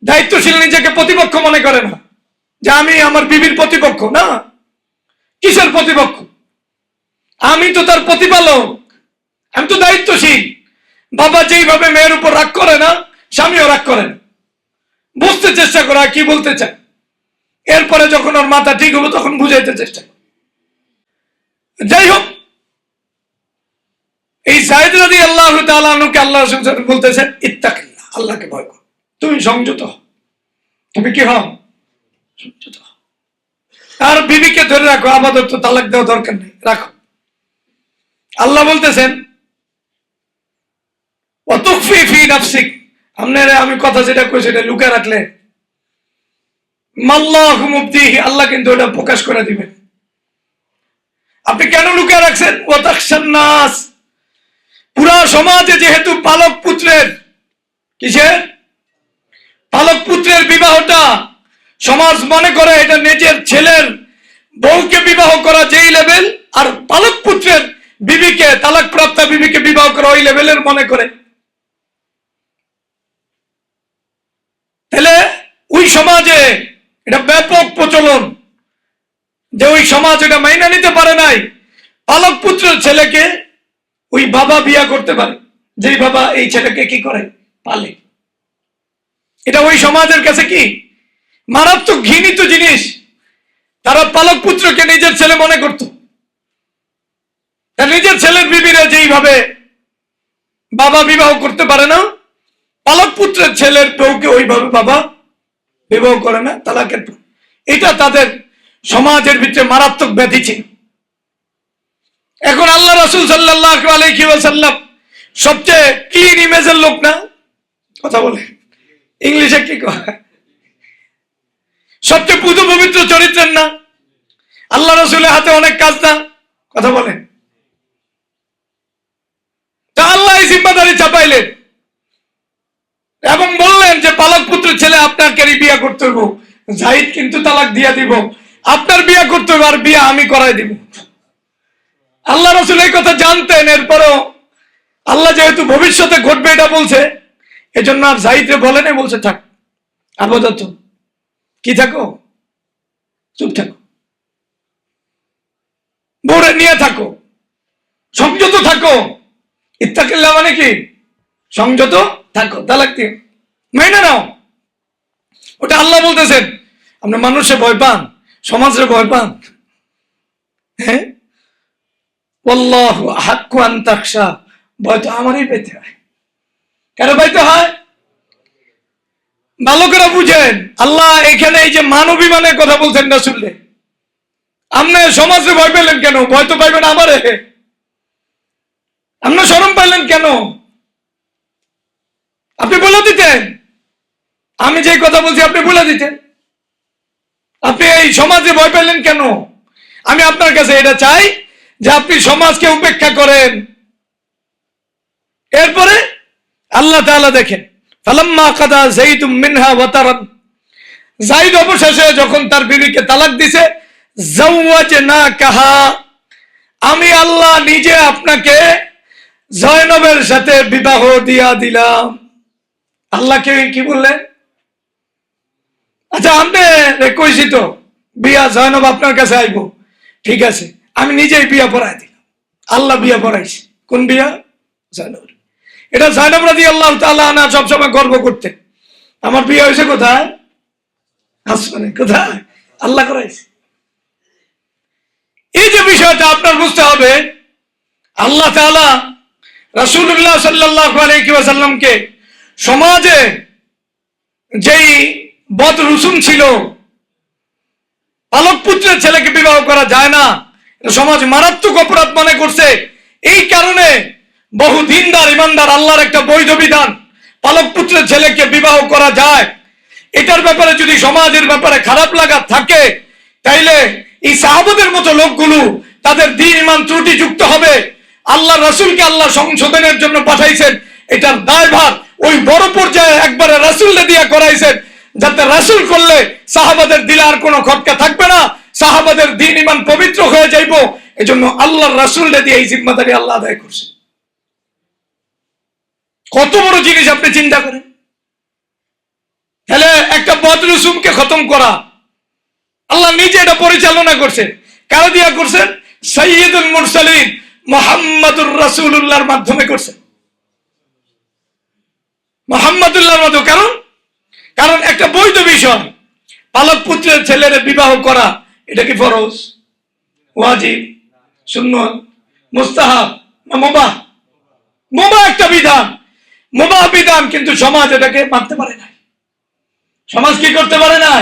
দায়িত্বশীল নিজেকে প্রতিপক্ষ মনে করে না যে আমি আমার বিবির প্রতিপক্ষ। না, কিসের প্রতিপক্ষ? আমি তো তার প্রতিপালক, আমি তো দায়িত্বশীল। বাবা যেইভাবে মেয়ের উপর রাগ করে না, স্বামীও রাগ করেন। বুঝতে চেষ্টা করা কি বলতে চায়, এরপরে যখন ওর মাথা ঠিক হবো তখন বুঝাইতে চেষ্টা কর। যাই হোক, এই জায়েদ রাদিয়াল্লাহু তাআলা আনহুকে আল্লাহ রাসূল বলতেছেন ইত্তাকিল্লাহ, আল্লাহকে ভয় কর, তুমি সংযত হও। তুমি কি হও? সংযত হও। আর বিবিকে ধরে রাখো, আপাতত তালাক দেওয়া দরকার নেই, রাখো। আল্লাহ বলতেছেন ওয়াতুখফি ফি নাফসিক, আমি কথা যেটা কই সেটা লুকিয়ে রাখলে মাল্লাহু মুবদিহি, আল্লাহ কিন্তু এটা প্রকাশ করে দিবেন। আপনি কেন লুকিয়ে রাখছেন? ওয়াতাখশান নাস, পুরা সমাজে যেহেতু পালক পুত্রের, কিসের পালক পুত্রের বিবাহটা সমাজ মনে করে এটা নিজের ছেলের বউকে বিবাহ করা যেই লেভেল, আর পালক পুত্রের বিবিকে, তালাক প্রাপ্ত বিবিকে বিবাহ করা ওই লেভেলের মনে করে। তাহলে ওই সমাজে এটা ব্যাপক প্রচলন, যে ওই সমাজ এটা মাইনা নিতে পারে নাই পালক পুত্রের ছেলেকে ওই বাবা বিয়া করতে পারে, যেই বাবা এই ছেলেকে কি করে? পালে। এটা ওই সমাজের কাছে কি মারাত্মক ঘৃণিত জিনিস। তারা পালক পুত্রকে নিজের ছেলে মনে করত। নিজের ছেলের বিবিরা যেইভাবে বাবা বিবাহ করতে পারে না, পালক পুত্রের ছেলের বউকে ওইভাবে বাবা বিবাহ করে না তালাকের পর। এটা তাদের সমাজের ভিতরে মারাত্মক ব্যাধি ছিল। এখন আল্লাহ রাসূল সাল্লাল্লাহু আলাইহি ওয়াসাল্লাম সবচেয়ে ক্লিন ইমেজের লোক না? কথা বলে ইংলিশে কি কয়? সবচেয়ে পুজো পবিত্র চরিত্রের না? আল্লাহ রাসূলের হাতে অনেক কাজ না? কথা বলেন। তা আল্লাহ এই জিম্মাদারি চাপাইলেন এবং বললেন যে পালক পুত্র ছেলে আপনাকে বিয়ে করতে হইব, জাহিদ কিন্তু তালাক দিয়া দিব, আপনার বিয়ে করতে হইব, আর বিয়ে আমি করাই দিব। আল্লাহ রাসূল এই কথা জানতেন, এরপরও আল্লাহ যেহেতু ভবিষ্যতে ঘটবে এটা বলছে, এজন্য আর জাহিদরে বলেন, বলছে থাক আপাতত কি থাকো, চুপ থাকো, বউরে নিয়ে থাকো, সংযত থাকো। ইত্তাকিল্লাহ মানে কি? সংযত থাকো, তালাক দিও, মেনে নাও। ওটা আল্লাহ বলতেছেন। আপনি মানুষে ভয় পান, সমাজে ভয় পান? হ্যাঁ, আল্লাহু আহাক্কু আন তাখশা, ভয় তো আমারই পেতে হয়। কেন পাইতে হয়? ভালো করে বুঝেন, আল্লাহ এখানে এই যে মানবী মানে কথা বলছেন না শুনলে, আপনি সমাজে ভয় পেলেন কেন? ভয় তো পাইবেন আমারে। আপনি শরম পাইলেন কেন? আপনি বলে দিতেন, আমি যে কথা বলছি আপনি বলে দিতেন। আপনি এই সমাজে ভয় পেলেন কেন? আমি আপনার কাছে এটা চাই যে আপনি সমাজকে উপেক্ষা করেন। এরপরে আল্লাহ তাআলা দেখেন, ফালাম্মা কাদা যাইদুম মিনহা ওয়াতারান, যাইদ অবশেষে যখন তার বিবিকে তালাক দিছে, যাওয়াজনাকাহা, আমি আল্লাহ নিজে আপনাকে জয়নবের সাথে বিবাহ দিয়া দিলাম। আল্লাহকে কি বললেন? আচ্ছা আপনি কইছি তো বিয়া জয়নব আপনার কাছে আইব, ঠিক আছে, আমি নিজেই বিয়া পড়াই দিলাম। আল্লাহ বিয়া পড়াইছে। কোন বিয়া? জয়নব। এটা জয়নব রাদিয়াল্লাহু তাআলা আনহা সবসময় গর্ব করতেন, আমার বিয়ে হয়েছে কোথায়? আসমানে। কোথায়? আল্লাহ করাইছে। এই যে বিষয়টা আপনার বুঝতে হবে, আল্লাহ তাআলা রাসূলুল্লাহ সাল্লাল্লাহু আলাইহি ওয়াসাল্লামকে সমাজে যেই বদ রুসুম ছিল, পালক পুত্রের ছেলেকে বিবাহ করা যায় না, সমাজ মারাত্মক অপরাধ মনে করছে। এই কারণে বহু দিনদার ইমানদার আল্লাহর একটা বৈধ বিধান, পালক পুত্রের ছেলেকে বিবাহ করা যায়। এটার ব্যাপারে যদি সমাজের ব্যাপারে খারাপ লাগা থাকে, তাইলে এই সাহাবাদের মতো লোকগুলো তাদের দ্বীন ঈমান ত্রুটি যুক্ত হবে। আল্লাহ রাসূলকে আল্লাহ সংশোধনের জন্য পাঠাইছেন, এটার দায়ভার ওই বড় পর্যায়ে একবারে রাসূলকে দিয়া করাইছেন, যাতে রাসূল করলে সাহাবাদের দিলে আর কোনো খটকা থাকবে না, সাহাবাদের দ্বীন ঈমান পবিত্র হয়ে যাইব। এজন্য আল্লাহর রাসূলকে দিয়ে এই জিম্মাদারি আল্লাহ আদায় করছেন। কত বড় জিনিস আপনি চিন্তা করেন। তাহলে একটা বদরুসুমকে খতম করা, আল্লাহ নিজে এটা পরিচালনা করছেন। কারা দিয়া করছেন? সাইয়্যিদুল মুরসালিন মুহাম্মাদুর রাসূলুল্লাহর মাধ্যমে করছেন। মুহাম্মাদুল্লাহর মাধ্যমে। কারণ একটা বৈধ বিষয়, পালক পুত্রের ছেলের বিবাহ করা, এটা কি ফরজ, ওয়াজিব, সুন্নাত, মুস্তাহাব না মুবাহ? মুবাহ একটা বিধান, মুবাহ বিধান, কিন্তু সমাজ এটাকে মানতে পারে না। সমাজ কি করতে পারে না?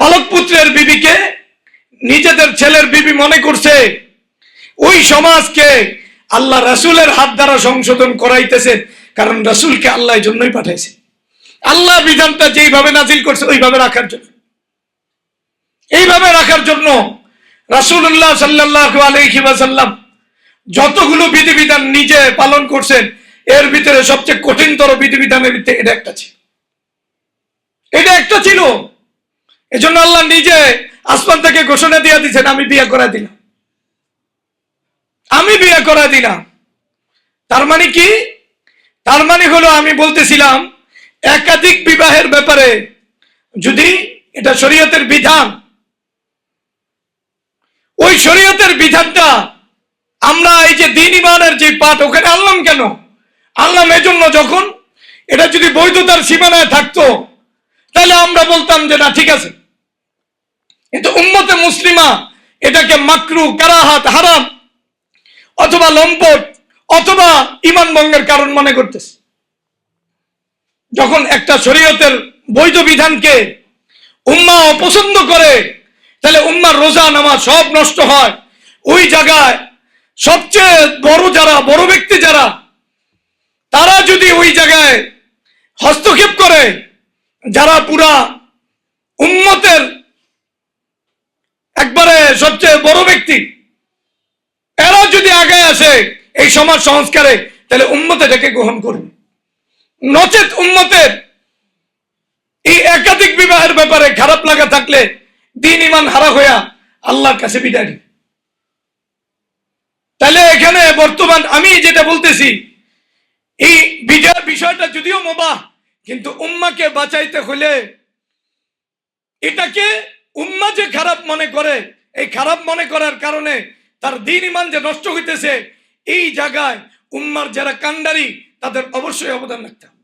পালক পুত্রের বিবিকে নিজেদের ছেলের বিবি মনে করছে। ওই সমাজকে আল্লাহ রাসূলের হাত দ্বারা সংশোধন করাইতেছে, কারণ রাসূলকে আল্লাহ এই জন্যই পাঠাইছে। আল্লাহ বিধানটা যেইভাবে নাজিল করছে ওইভাবে রাখার জন্য, এইভাবে রাখার জন্য রাসূলুল্লাহ সাল্লাল্লাহু আলাইহি ওয়াসাল্লাম যতগুলো বিধিবিধান নিজে পালন করছেন, এর ভিতরে সবচেয়ে কঠিনতর বিধিবিধানের ভিতরে এটা একটা ছিল। এটা একটা ছিল। এজন্য আল্লাহ নিজে আসমান থেকে ঘোষণা দিয়ে দিচ্ছেন, আমি বিয়ে করা দিলাম, আমি বিয়ে করা দিলাম। তার মানে কি? তার মানে হলো, আমি বলতেছিলাম একাধিক বিবাহের ব্যাপারে যদি এটা শরীয়তের বিধান, ওই শরীয়তের বিধানটা আমরা এই যে দ্বীন ঈমানের যে পাঠ ওখানে আনলাম কেন? আনলাম এজন্য, যখন এটা যদি বৈধতার সীমানায় থাকতো তাহলে আমরা বলতাম যে না ঠিক আছে, কিন্তু উম্মতে মুসলিমা এটাকে মাকরু, কারাহাত, হারাম অথবা লম্পট অথবা ঈমান ভঙ্গের কারণ মনে করতেছে। যখন একটা শরীয়তের বৈধ বিধানকে উম্মাহ অপছন্দ করে, তাহলে উম্মার রোজা নামাজ সব নষ্ট হয়। ওই জায়গায় সবচেয়ে বড় যারা, বড় ব্যক্তি যারা, তারা যদি ওই জায়গায় হস্তক্ষেপ করে, যারা পুরা উম্মতের একবারে সবচেয়ে বড় ব্যক্তি, এরা যদি আগে আসে এই সমাজ সংস্কারে, তাহলে উম্মত এটাকে গ্রহণ করবে। নচেত উম্মতের এই একাধিক বিবাহের ব্যাপারে খারাপ লাগা থাকলে দিন ইমান হারা হইয়া আল্লাহর কাছে বিদায় নিবে। তাহলে এখানে বর্তমান আমি যেটা বলতেছি, এই বিজয়ের বিষয়টা যদিও মুবাহ, কিন্তু উম্মাকে বাঁচাইতে হলে এটাকে উম্মা যে খারাপ মনে করে, এই খারাপ মনে করার কারণে তার দিন ইমান যে নষ্ট হইতেছে, এই জায়গায় উম্মার যারা কান্ডারি তাদের অবশ্যই অবদান রাখতে হবে।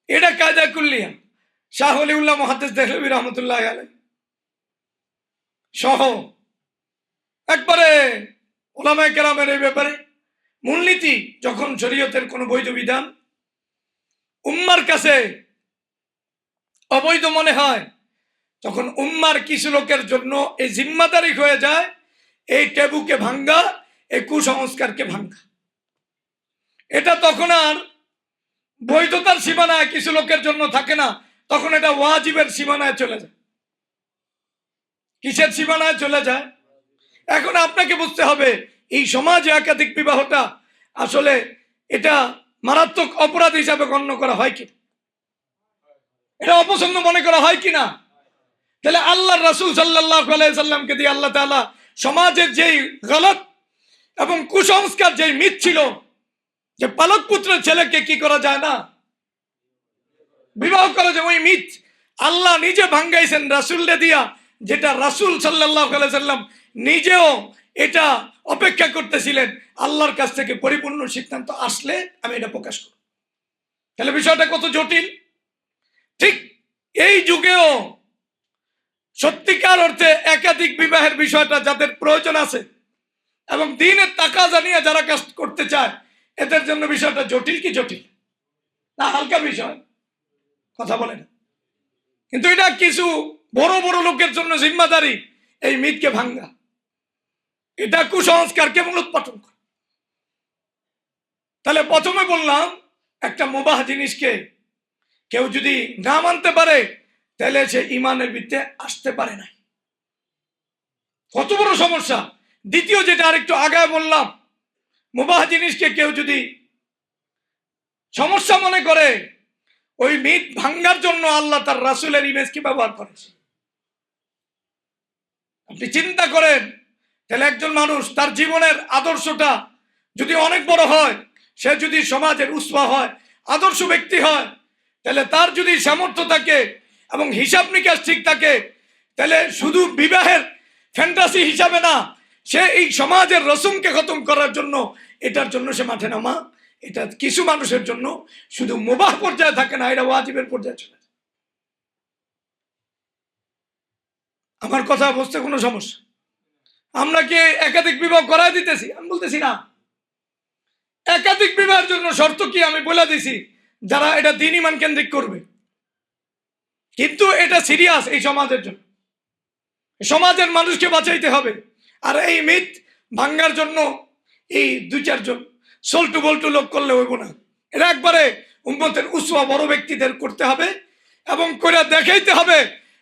এটা কায়দা কুল্লিয়া শাহ ওলিউল্লাহ মুহাদ্দিস দেহলভী রহমতুল্লাহ আলাইহি সহ একবারে উলামায়ে কেরামের এই ব্যাপারে মূলনীতি, যখন শরীয়তের কোনো বৈধ বিধান উম্মার কাছে অবৈধ মনে হয়, তখন উম্মার কিছু লোকের জন্য এই জিম্মাদারি হয়ে যায় এই টেবুকে ভাঙ্গা, এই কুসংস্কারকে ভাঙ্গা। এটা তখন আর বৈধতার সীমানায় কিছু লোকের জন্য থাকে না, তখন এটা ওয়াজিবের সীমানায় চলে যায়। কিসের সীমানায় চলে যায়? এখন আপনাকে বুঝতে হবে এই সমাজে একাধিক বিবাহটা আসলে এটা মারাত্মক অপরাধ হিসাবে গণ্য করা হয় কি, এটা অপছন্দ মনে করা হয় কিনা? তাহলে আল্লাহর রাসূল সাল্লাল্লাহু আলাইহি সাল্লামকে দিয়ে আল্লাহ তাআলা সমাজের যেই গলত এবং কুসংস্কার যেই মিথ ছিল যে পালক পুত্রের ছেলেকে কি করা যায় না, বিবাহ করা যায়, ওই মিথ আল্লাহ নিজে ভাঙ্গাইছেন রাসূলকে দিয়া, যেটা রাসূল সাল্লাল্লাহু আলাইহি সাল্লাম নিজেও এটা অপেক্ষা করতেছিলেন আল্লাহর কাছ থেকে পরিপূর্ণ সিদ্ধান্ত আসলে আমি এটা প্রকাশ করব। তাহলে বিষয়টা কত জটিল। ঠিক এই যুগেও সত্যিকার অর্থে একাধিক বিবাহের বিষয়টা যাদের প্রয়োজন আছে এবং দ্বীনের তাকাজা নিয়ে যারা কাজ করতে চায়, এদের জন্য বিষয়টা জটিল কি জটিল না হালকা বিষয়? কথা বলে না। কিন্তু এটা কিছু বড় বড় লোকের জন্য জিম্মাদারি এই মিথকে ভাঙ্গা, এটা কুসংস্কারকে মূলোৎপাটন করে। তাহলে প্রথমে বললাম একটা মুবাহ জিনিসকে কেউ যদি না মানতে পারে তাহলে সে ইমানের ভিত্তিতে আসতে পারে না, কত বড় সমস্যা। দ্বিতীয় যেটা আরেকটু আগায় বললাম, মুবাহ জিনিসকে কেউ যদি সমস্যা মনে করে, ওই মিথ ভাঙ্গার জন্য আল্লাহ তার রাসূলের ইমেজকে ব্যবহার করেছে। আপনি চিন্তা করেন, তাহলে একজন মানুষ তার জীবনের আদর্শটা যদি অনেক বড় হয়, সে যদি সমাজের উসওয়া হয়, আদর্শ ব্যক্তি হয়, তাহলে তার যদি সামর্থ্য থাকে এবং হিসাব নিকাশ ঠিক থাকে, তাহলে শুধু বিবাহের ফ্যান্টাসি হিসাবে না, সে এই সমাজের রসুমকে খতম করার জন্য এটার জন্য সে মাঠে নামা। এটা কিছু মানুষের জন্য শুধু মুবাহ পর্যায়ে থাকে না, এটা ওয়াজিবের পর্যায়ে চলে যায়। আমার কথা বুঝতে কোনো সমস্যা? আমরা কি একাধিক বিবাহ করাই দিতেছি? আমি বলতেছি না। একাধিক বিবাহের জন্য শর্ত কি আমি বলে দিছি, যারা এটা দ্বীন ঈমান কেন্দ্রিক করবে। কিন্তু এটা সিরিয়াস এই সমাজের জন্য, সমাজের মানুষকে বাঁচাইতে হবে। আর এই মিথ ভাঙ্গার জন্য এই দুই চারজন সল্টু বল্টু লোক করলে হইব না, এটা একবারে উম্মতের উসওয়া বড় ব্যক্তিদের করতে হবে এবং করে দেখাইতে হবে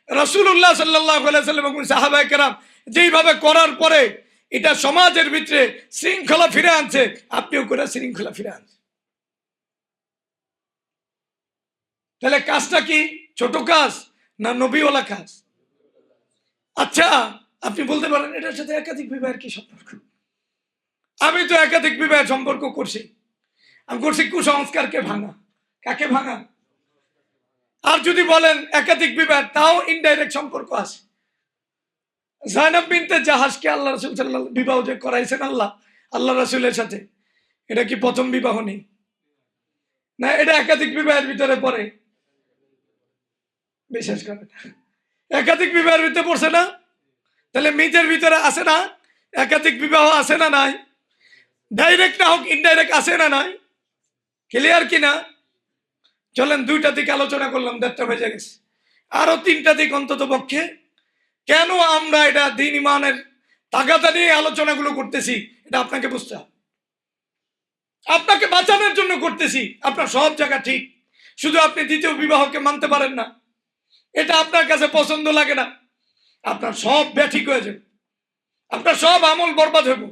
রাসূলুল্লাহ সাল্লাল্লাহু আলাইহি সাল্লাম এবং সাহাবায়ে কেরাম যেইভাবে করার পরে এটা সমাজের ভিতরে শৃঙ্খলা ফিরে আনছে, আপনিও করে শৃঙ্খলা ফিরে আনছে। তাহলে কাজটা কি ছোট কাজ না নবীওয়ালা কাজ? আচ্ছা, আপনি বলতে পারেন এটার সাথে একাধিক বিবাহের কি সম্পর্ক? আমি তো একাধিক বিবাহের সম্পর্ক করছি, আমি করছি কুসংস্কারকে ভাঙা। কাকে ভাঙা? আর যদি বলেন একাধিক বিবাহ, তাও ইনডাইরেক্ট সম্পর্ক আছে। যায়েনব বিনতে জাহাজকে আল্লাহ রাসূল সাল্লাল্লাহু বিবাহ যে করাইছেন আল্লাহ রাসূলের সাথে, এটা কি প্রথম বিবাহ নেই না? এটা একাধিক বিবাহের ভিতরে পড়ে। বিশেষ করে একাধিক বিবাহের ভিতরে পড়ছে না? তাহলে মিথের ভিতরে আছে না? একাধিক বিবাহ আছে না নাই? ডাইরেক্ট না হোক ইনডাইরেক্ট আছে না নাই? ক্লিয়ার কিনা? চলেন দুইটা দিক আলোচনা করলাম, 1:30 বেজে গেছে, আরো 3টা দিক অন্তত পক্ষে। কেন আমরা এটা দ্বীন ঈমানের তাগাদা নিয়ে আলোচনাগুলো করতেছি, এটা আপনাকে বুঝতে হবে। আপনাকে বাঁচানোর জন্য করতেছি। আপনার সব জায়গা ঠিক, শুধু আপনি দ্বিতীয় বিবাহকে মানতে পারেন না, এটা আপনার কাছে পছন্দ লাগে না, আপনার সব ব্যাঠিক হয়ে যাবে, আপনার সব আমল বরবাদ হইব।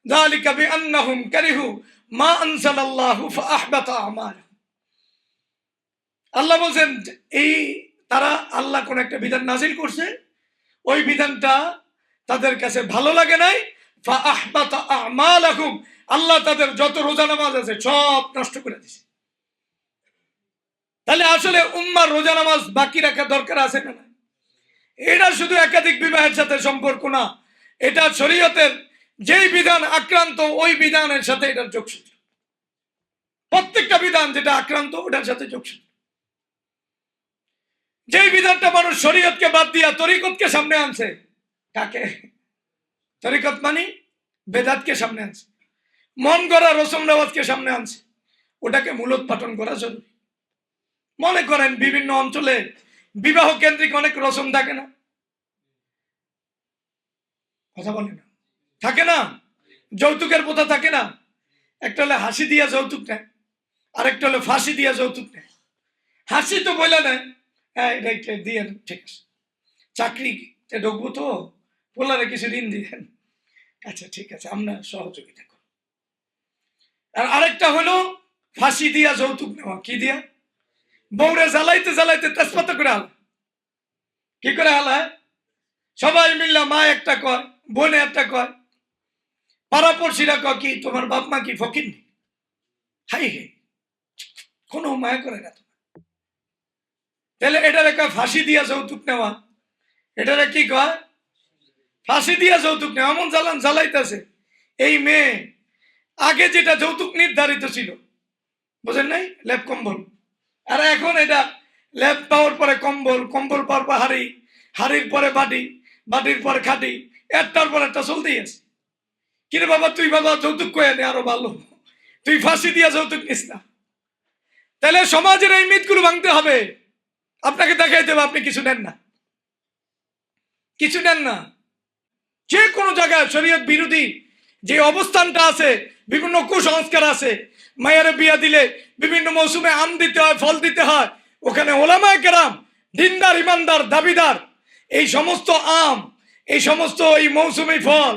যালিকা বিআন্নাহুম কারিহু মা আনজালাল্লাহু ফাআহবাতা আমালাহুম। আল্লাহ বলছেন এই তারা আল্লাহ কোন একটা বিধান নাজিল করছে, ওই বিধানটা তাদের কাছে ভালো লাগে নাই, ফাআহবাতা আমালাহুম, আল্লাহ তাদের যত রোজা নামাজ আছে সব নষ্ট করে দিয়েছে। তাহলে আসলে উম্মার রোজা নামাজ বাকি রাখা দরকার আছে না? এটা শুধু একাধিক বিবাহের সাথে সম্পর্ক না, এটা শরীয়তের যেই বিধান আক্রান্ত ওই বিধানের সাথে এটার যোগসূত্র। প্রত্যেকটা বিধান যেটা আক্রান্ত ওটার সাথে যোগসূত্র। যেই বিধানটা মানুষ শরীয়তকে বাদ দিয়া তরিকতকে সামনে আনছে, কাকে? তরিকত মানে বেদাতকে সামনে আনছে, মন গড়া রসম রেওয়াজকে সামনে আনছে, ওটাকে মূলোৎপাটন করা জরুরি। মনে করেন বিভিন্ন অঞ্চলে বিবাহ কেন্দ্রিক অনেক রসম থাকে না? কথা বলে না, থাকে না? যৌতুকের প্রথা থাকে না? একটা হলে হাসি দিয়া যৌতুক নেয়, আরেকটা হলে ফাঁসি দিয়া যৌতুক নেয়। হাসি তো বলে নেয়, হ্যাঁ এটা দিয়ে ঠিক আছে, চাকরিতে ঢুকবো তো, বলারে কিছু ঋণ দিয়েন, আচ্ছা ঠিক আছে আমরা সহযোগিতা করব। আর আরেকটা হলো ফাঁসি দিয়া যৌতুক নেওয়া। কি দিয়া? বউরে জ্বালাইতে জ্বালাইতে তেজপাতা করে হাল। কি করে হালায়? সবাই মিললা, মা একটা কয়, বোনে একটা কয়, পাড়াপড়শিরা কয় কি তোমার বাপ মা কি ফকির নেই? হাই হে, কোনো মায়া করে না তোমার। তাহলে এটারে কয় ফাঁসি দিয়া যৌতুক নেওয়া। এটারে কি কয়? ফাঁসি দিয়া যৌতুক নেওয়া। এমন জ্বালান জ্বালাইতেছে, এই মেয়ে আগে যেটা যৌতুক নির্ধারিত ছিল, বুঝেন নাই, লেপ কম্বল, আর এখন এটা লেপ পাওয়ার পরে কম্বল, কম্বল পাওয়ার পর হাড়ি, হাড়ির পরে বাটি, বাটির পরে খাটি, একটার পর একটা চলতেই আছে। কিরে বাবা, তুই বাবা যৌতুক কয়ে নে, আরো ভালো, তুই ফাঁসি দিয়া যৌতুক নিস না। তাহলে সমাজের এই মিথগুলো ভাঙতে হবে। আপনাকে দেখাই দেবো আপনি কিছু নেন না, কিছু নেন না। যে কোনো জায়গায় শরীয়ত বিরোধী যে অবস্থানটা আছে, বিভিন্ন কুসংস্কার আছে, মায়ের বিয়া দিলে বিভিন্ন মৌসুমে আম দিতে হয়, ফল দিতে হয়, ওখানে ওলামায়ে কেরাম, দিনদার ইমানদার দাবিদার, এই সমস্ত আম, এই সমস্ত এই মৌসুমি ফল,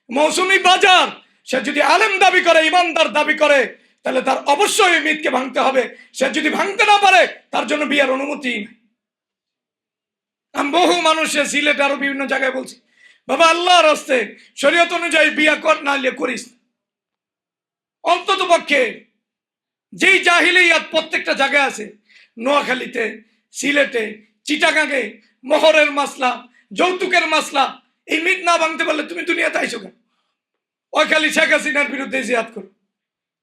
মৌসুমি বাজার, সে যদি আলেম দাবি করে, ইমানদার দাবি করে, তাহলে তার অবশ্যই এই মিথকে ভাঙতে হবে। সে যদি ভাঙতে না পারে, তার জন্য বিয়ার অনুমতি নেই। আমি বহু মানুষের সিলেট আরো বিভিন্ন জায়গায় বলছি, বাবা আল্লাহর রাস্তে শরীয়ত অনুযায়ী বিয়া কর, না হলে করিস না। অন্তত পক্ষে যেই জাহিলিয়াত প্রত্যেকটা জায়গায় আছে, নোয়াখালীতে, সিলেটে, চিটাগাঙে, মোহরের মাসলা, যৌতুকের মাসলা, এই মিথ না ভাঙতে পারলে তুমি দুনিয়াতে আইসো কেন? ওই খালি শেখ হাসিনার বিরুদ্ধে জিহাদ করো।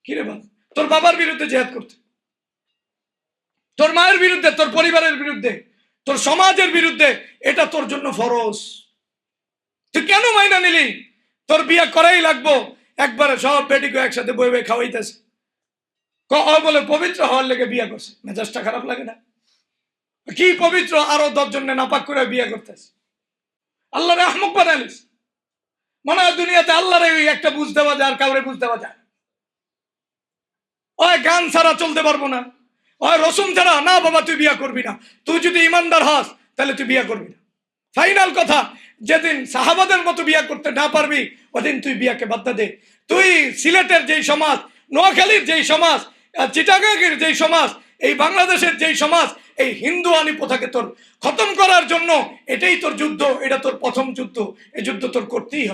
কিরে বাবা, তোর বাবার বিরুদ্ধে জিহাদ করতে, তোর মায়ের বিরুদ্ধে, তোর পরিবারের বিরুদ্ধে, তোর সমাজের বিরুদ্ধে, এটা তোর জন্য ফরজ। তুই কেন মাইনা নিলি? তোর বিয়া করাই লাগবো। একবারে সব বেটিকে একসাথে বই বই খাওয়াইতেছে, বলে পবিত্র হওয়ার লেগে বিয়া করছে। মেজাজটা খারাপ লাগে না? কি পবিত্র, আরো 10 জন নাপাক করে বিয়া করতেছে। আল্লাহরে আহমক বানালিস। মনে হয় দুনিয়াতে আল্লাহরে ওই একটা বুঝ দেওয়া যায়, আর কাউরে বুঝ দেওয়া যায়। ওই গান ছাড়া চলতে পারবো না, ওই রসুম ছাড়া না, বাবা তুই বিয়া করবি না। তুই যদি ইমানদার হস তাহলে তুই বিয়া করবি না। ফাইনাল কথা, যেদিন সাহাবাদের মতো বিয়া করতে না পারবি, ওদিন তুই বিয়াকে বাদ দে। তুই সিলেটের যেই সমাজ, নোয়াখালীর যেই সমাজ, চিটাগাঙের যেই সমাজ, এই বাংলাদেশের যেই সমাজ, এই হিন্দু আনি প্রথাকে তোর খতম করার জন্য এটাই তোর যুদ্ধ, এটা তোর প্রথম যুদ্ধ। এই যুদ্ধ তোর করতেই হবে।